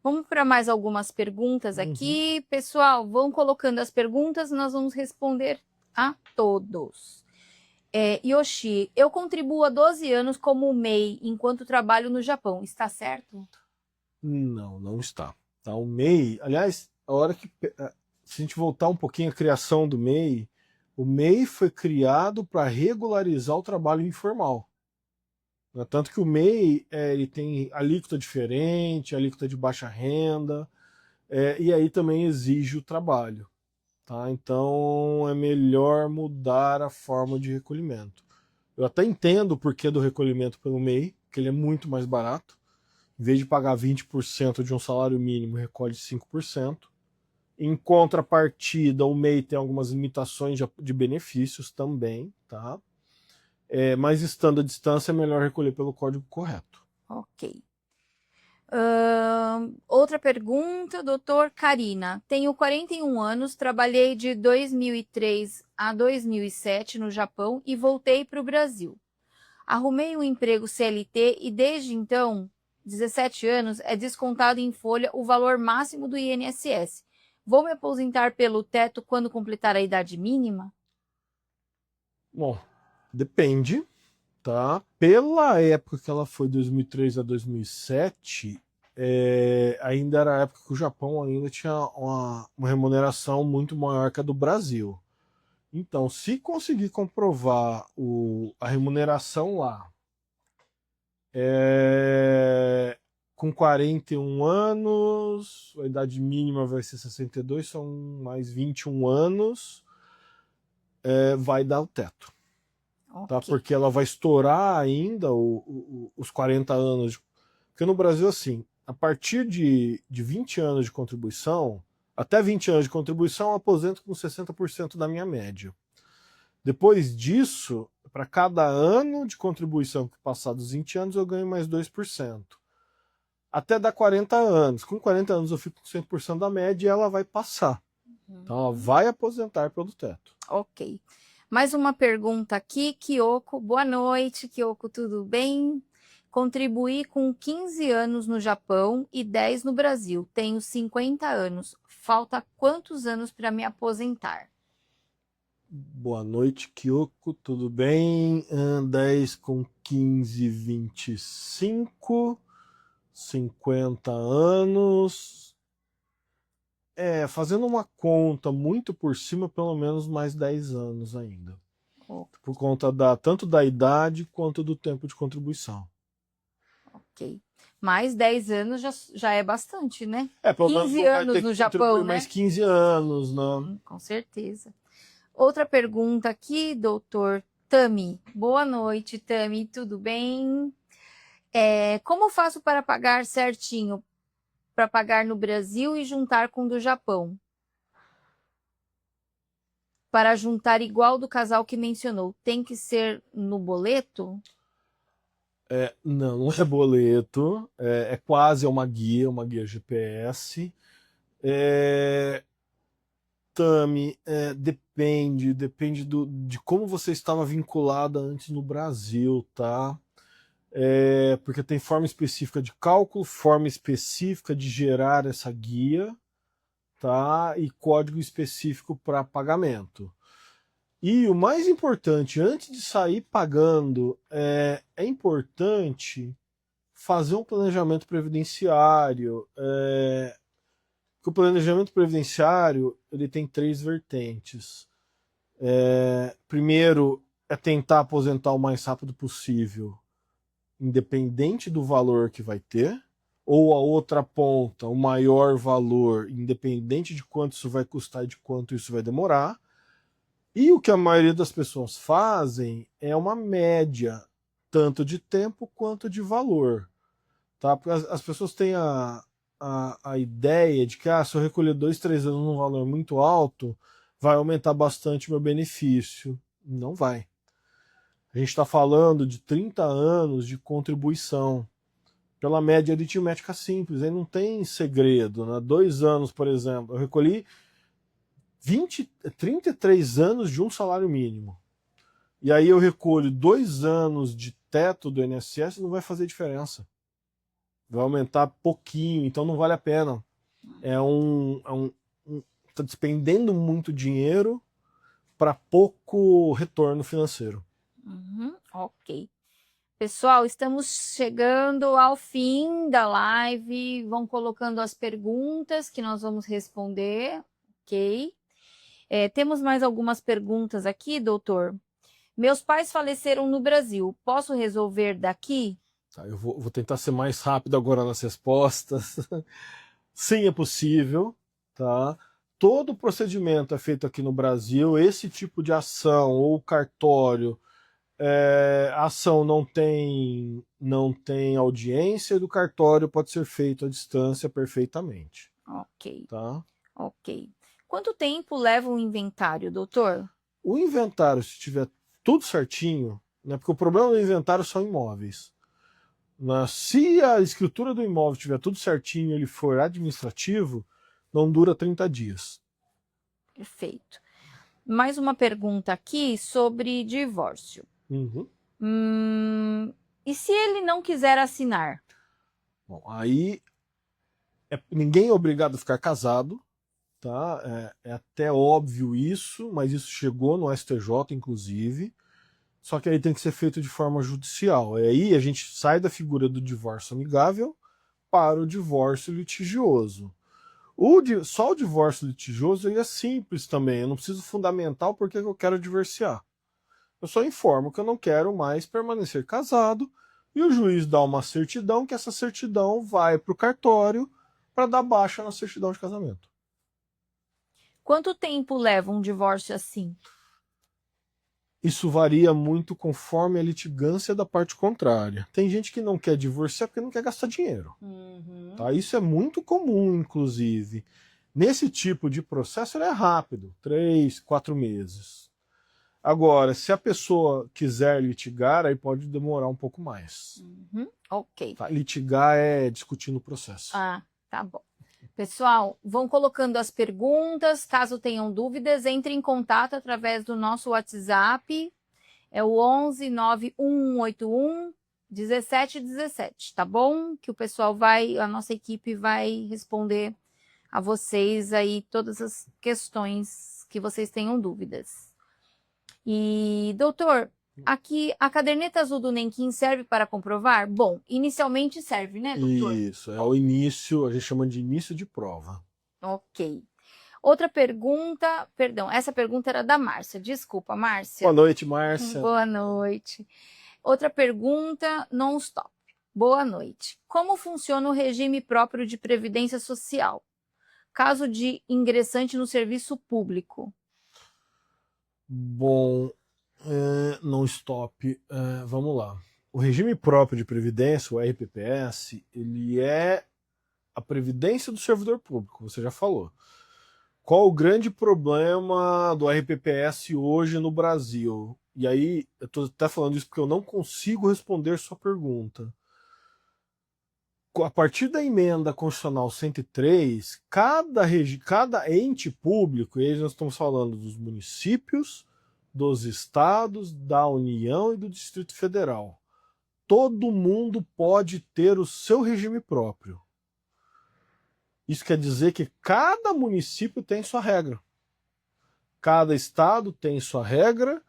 Vamos para mais algumas perguntas aqui. Pessoal, vão colocando as perguntas, nós vamos responder a todos. Yoshi, eu contribuo há 12 anos como MEI enquanto trabalho no Japão. Está certo? Não, não está. Tá? O MEI, aliás, a hora que se a gente voltar um pouquinho à criação do MEI, o MEI foi criado para regularizar o trabalho informal. Né? Tanto que o MEI ele tem alíquota diferente, alíquota de baixa renda, e aí também exige o trabalho. Tá? Então é melhor mudar a forma de recolhimento. Eu até entendo o porquê do recolhimento pelo MEI, que ele é muito mais barato. Em vez de pagar 20% de um salário mínimo, recolhe 5%. Em contrapartida, o MEI tem algumas limitações de benefícios também, tá? Mas estando à distância, é melhor recolher pelo código correto. Ok. Outra pergunta, doutor Karina. Tenho 41 anos, trabalhei de 2003 a 2007 no Japão e voltei para o Brasil. Arrumei um emprego CLT e desde então, 17 anos, é descontado em folha o valor máximo do INSS. Vou me aposentar pelo teto quando completar a idade mínima? Bom, depende, tá? Pela época que ela foi 2003 a 2007, ainda era a época que o Japão ainda tinha uma remuneração muito maior que a do Brasil. Então, se conseguir comprovar a remuneração lá, com 41 anos, a idade mínima vai ser 62, são mais 21 anos, vai dar o teto. Tá? Ok. Porque ela vai estourar ainda os 40 anos. Porque no Brasil, assim, a partir de 20 anos de contribuição, até 20 anos de contribuição, eu aposento com 60% da minha média. Depois disso, para cada ano de contribuição que passar dos 20 anos, eu ganho mais 2%. Até dar 40 anos. Com 40 anos eu fico com 100% da média e ela vai passar. Então ela vai aposentar pelo teto. Ok. Mais uma pergunta aqui, Kyoko. Boa noite, Kyoko, tudo bem? Contribuí com 15 anos no Japão e 10 no Brasil. Tenho 50 anos. Falta quantos anos para me aposentar? Boa noite, Kyoko, tudo bem? 10 com 15, 25, 50 anos. Fazendo uma conta muito por cima, pelo menos mais 10 anos ainda. Por conta tanto da idade quanto do tempo de contribuição. Ok. Mais 10 anos já é bastante, né? Pelo 15 menos anos no Japão, né? mais 15 anos, né? Com certeza. Outra pergunta aqui, doutor Tami. Boa noite, Tami, tudo bem? Como faço para pagar certinho? Para pagar no Brasil e juntar com o do Japão? Para juntar igual do casal que mencionou, tem que ser no boleto? Não é boleto, é quase uma guia GPS. Tami, depende de como você estava vinculada antes no Brasil, tá? Porque tem forma específica de cálculo, forma específica de gerar essa guia, tá? E código específico para pagamento. E o mais importante, antes de sair pagando, é importante fazer um planejamento previdenciário. Porque o planejamento previdenciário ele tem 3 vertentes. Primeiro é tentar aposentar o mais rápido possível, independente do valor que vai ter, ou a outra ponta, o maior valor, independente de quanto isso vai custar e de quanto isso vai demorar. E o que a maioria das pessoas fazem é uma média, tanto de tempo quanto de valor. Tá? Porque as pessoas têm a ideia de que se eu recolher 2, 3 anos num valor muito alto, vai aumentar bastante meu benefício. Não vai. A gente está falando de 30 anos de contribuição. Pela média aritmética simples, aí não tem segredo. Né? 2 anos, por exemplo, eu recolhi 33 anos de um salário mínimo. E aí eu recolho 2 anos de teto do INSS, não vai fazer diferença. Vai aumentar pouquinho, então não vale a pena. Tá despendendo muito dinheiro para pouco retorno financeiro. Ok. Pessoal, estamos chegando ao fim da live. Vão colocando as perguntas que nós vamos responder, ok? Temos mais algumas perguntas aqui, doutor. Meus pais faleceram no Brasil. Posso resolver daqui? Tá, eu vou tentar ser mais rápido agora nas respostas. Sim, é possível. Tá? Todo o procedimento é feito aqui no Brasil. Esse tipo de ação ou cartório, a ação não tem audiência, do cartório pode ser feito à distância perfeitamente. Ok. Tá? Ok. Quanto tempo leva um inventário, doutor? O inventário, se tiver tudo certinho, né, porque o problema do inventário são imóveis. Se a escritura do imóvel tiver tudo certinho e ele for administrativo, não dura 30 dias. Perfeito. Mais uma pergunta aqui sobre divórcio. Uhum. E se ele não quiser assinar? Bom, aí ninguém é obrigado a ficar casado, tá? É até óbvio isso, mas isso chegou no STJ, inclusive. Só que aí tem que ser feito de forma judicial. E aí a gente sai da figura do divórcio amigável para o divórcio litigioso. Só o divórcio litigioso ele é simples também. Eu não preciso fundamentar o porquê que eu quero divorciar. Eu só informo que eu não quero mais permanecer casado e o juiz dá uma certidão que essa certidão vai para o cartório para dar baixa na certidão de casamento. Quanto tempo leva um divórcio assim? Isso varia muito conforme a litigância da parte contrária. Tem gente que não quer divorciar porque não quer gastar dinheiro. Tá? Isso é muito comum, inclusive. Nesse tipo de processo ele é rápido, 3, 4 meses. Agora, se a pessoa quiser litigar, aí pode demorar um pouco mais. Ok. Tá? Litigar é discutir no processo. Ah, tá bom. Pessoal, vão colocando as perguntas. Caso tenham dúvidas, entre em contato através do nosso WhatsApp. É o 11 91181 1717, tá bom? Que o pessoal a nossa equipe vai responder a vocês aí todas as questões que vocês tenham dúvidas. E, doutor, aqui a caderneta azul do Nenquim serve para comprovar? Bom, inicialmente serve, né, doutor? Isso, é o início, a gente chama de início de prova. Ok. Outra pergunta, perdão, essa pergunta era da Márcia. Desculpa, Márcia. Boa noite, Márcia. Boa noite. Outra pergunta, non-stop. Boa noite. Como funciona o regime próprio de previdência social? Caso de ingressante no serviço público. Bom, non-stop, vamos lá. O regime próprio de previdência, o RPPS, ele é a previdência do servidor público, você já falou. Qual o grande problema do RPPS hoje no Brasil? E aí, eu estou até falando isso porque eu não consigo responder sua pergunta. A partir da emenda constitucional 103, cada ente público, e aí nós estamos falando dos municípios, dos estados, da União e do Distrito Federal. Todo mundo pode ter o seu regime próprio. Isso quer dizer que cada município tem sua regra. Cada estado tem sua regra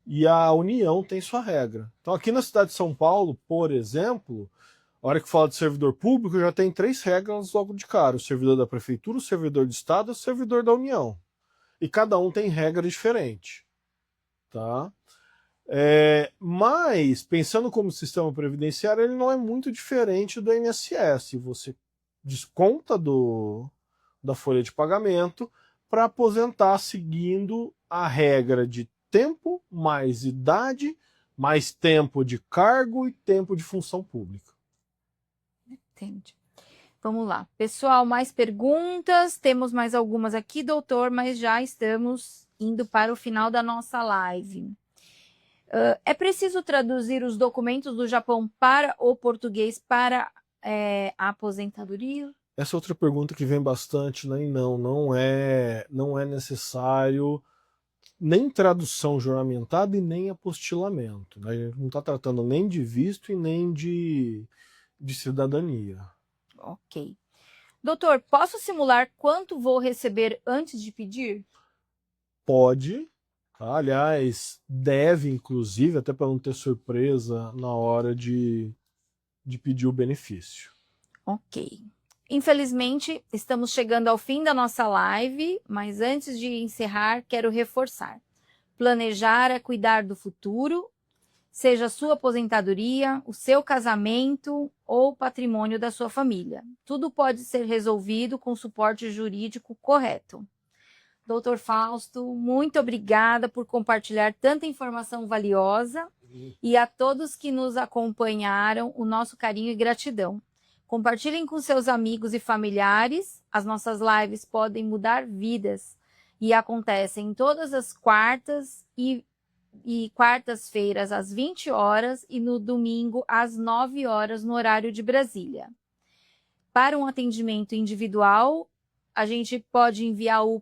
e a União tem sua regra. Então aqui na cidade de São Paulo, por exemplo, a hora que fala de servidor público, já tem 3 regras logo de cara. O servidor da prefeitura, o servidor de estado e o servidor da União. E cada um tem regra diferente. Tá? Mas, pensando como sistema previdenciário, ele não é muito diferente do INSS. Você desconta da folha de pagamento para aposentar seguindo a regra de tempo, mais idade, mais tempo de cargo e tempo de função pública. Entendi. Vamos lá. Pessoal, mais perguntas? Temos mais algumas aqui, doutor, mas já estamos indo para o final da nossa live. É preciso traduzir os documentos do Japão para o português para a aposentadoria? Essa é outra pergunta que vem bastante, né? E não é necessário nem tradução juramentada e nem apostilamento. Né? A gente não está tratando nem de visto e nem de cidadania. Ok. Doutor, posso simular quanto vou receber antes de pedir? Pode, tá? Aliás, deve, inclusive, até para não ter surpresa na hora de pedir o benefício. Ok. Infelizmente, estamos chegando ao fim da nossa live, mas antes de encerrar, quero reforçar. Planejar é cuidar do futuro, seja a sua aposentadoria, o seu casamento ou o patrimônio da sua família. Tudo pode ser resolvido com suporte jurídico correto. Doutor Fausto, muito obrigada por compartilhar tanta informação valiosa e a todos que nos acompanharam, o nosso carinho e gratidão. Compartilhem com seus amigos e familiares. As nossas lives podem mudar vidas e acontecem todas as quartas e e quartas-feiras às 20 horas e no domingo às 9 horas no horário de Brasília. Para um atendimento individual, a gente pode enviar o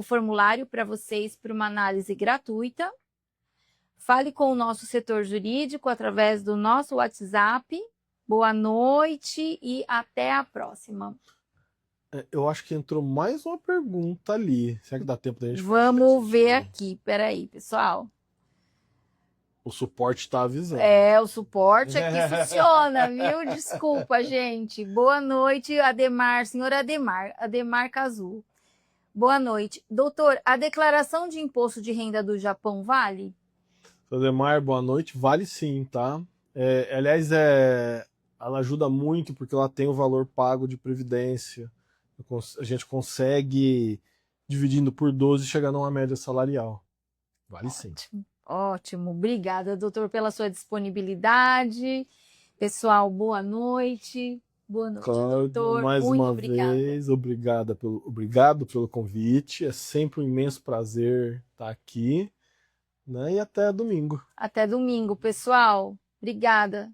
formulário para vocês para uma análise gratuita. Fale com o nosso setor jurídico através do nosso WhatsApp. Boa noite e até a próxima. Eu acho que entrou mais uma pergunta ali. Será que dá tempo da gente... Vamos ver aqui. Peraí, pessoal. O suporte está avisando. O suporte aqui funciona, viu? Desculpa, gente. Boa noite, Ademar, senhor Ademar Cazu. Boa noite. Doutor, a declaração de imposto de renda do Japão vale? Ademar, boa noite. Vale sim, tá? Aliás, ela ajuda muito porque ela tem o valor pago de previdência. A gente consegue, dividindo por 12, chegar numa média salarial. Vale sim. Ótimo. Obrigada, doutor, pela sua disponibilidade. Pessoal, boa noite. Boa noite, Claro, doutor. mais Muito uma obrigada. vez, obrigado pelo convite. É sempre um imenso prazer estar aqui, né? E até domingo. Até domingo, pessoal. Obrigada.